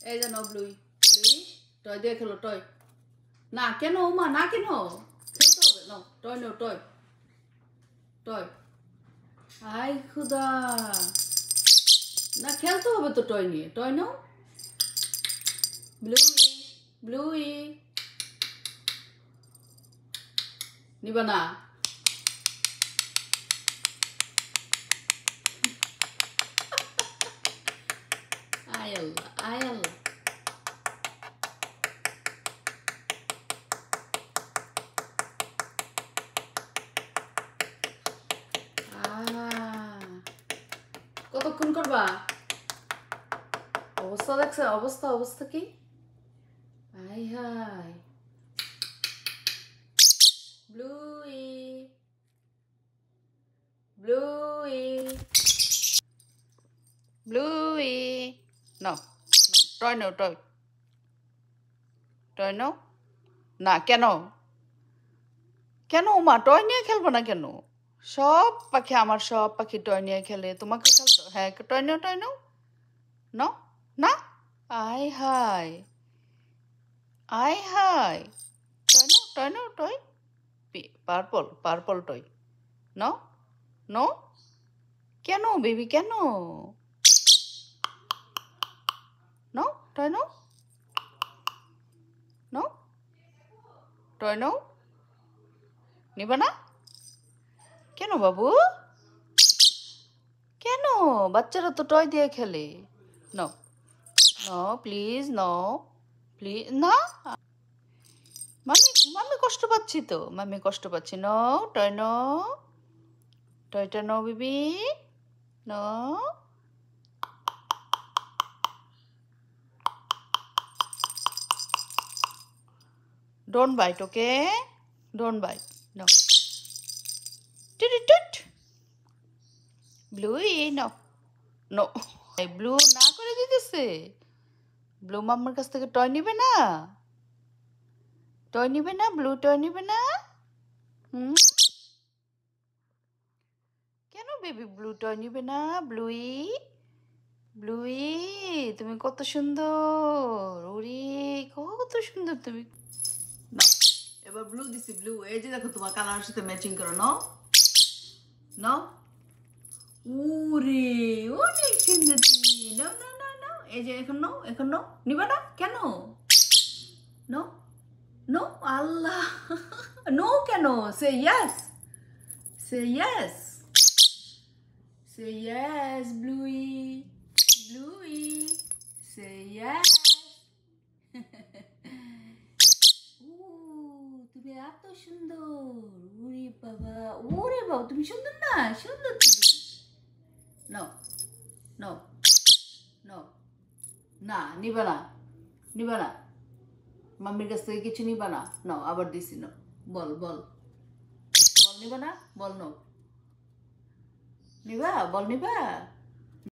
এই যে নাও ব্লুই ব্লুই টয় দিয়ে খেলো টয় না কেন মা না কেন খেলতে হবে নাও টয় নাও টয় টয় আই খুদা না খেলতে হবে তো টয় নিয়ে টয় নাও ব্লুই ব্লুই নিবা না আয় আল্লাহ আয় আল্লাহ কতক্ষণ করবা অবস্থা দেখছে অবস্থা অবস্থা কি আই হাই ব্লুই ব্লুই ব্লুই নাও টয় নাও টয় টয় নাও না কেন কেন মা টয় নিয়ে খেলবো না কেন সব পাখি আমার সব পাখি টয় নিয়ে খেলে তোমাকে খেলতো হ্যাঁ টয় নাও টয় নাও নাও না আয় হাই আয় হাই টয় নাও টয় পার্পল পার্পল টয় নাও নো কেন বেবি কেন নাও টয় নাও নাও টয় নাও নিবা না কেন বাবু কেন বাচ্চারা তো টয় দিয়ে খেলে no no please no please না মামি মামি কষ্ট পাচ্ছি তো মামি কষ্ট পাচ্ছি নো টয় নো টয়টা no baby no don't bite okay don't bite no টিট ব্লুই নো নো ব্লু না করে দিতেছে ব্লু মাম্মার কাছ থেকে টয় নিবে না টয় নিবে না ব্লু টয় নিবে না কেন বেবি ব্লু টয় নিবে না ব্লুই ব্লুই তুমি কত সুন্দর ওরে কত সুন্দর তুমি না এবার ব্লু দিছি ব্লু এই যে দেখো তোমার কালারের সাথে ম্যাচিং করো নাও নাও ওরে অনেক সুন্দর তুমি নাও নাও নাও নাও এই যে এখন নাও নিবা না কেন নো নো আল্লাহ নো কেন সে ইয়েস সে yes say yes bluey bluey say yes তুমি এত সুন্দর ওরে বাবা তুমি সুন্দর না সুন্দর নো নো নো না নিবা না মাম্মির কাছ থেকে কিছু নিবা না নাও আবার দিছি না বল বল বল নিবা না বল নো নিবা বল নিবা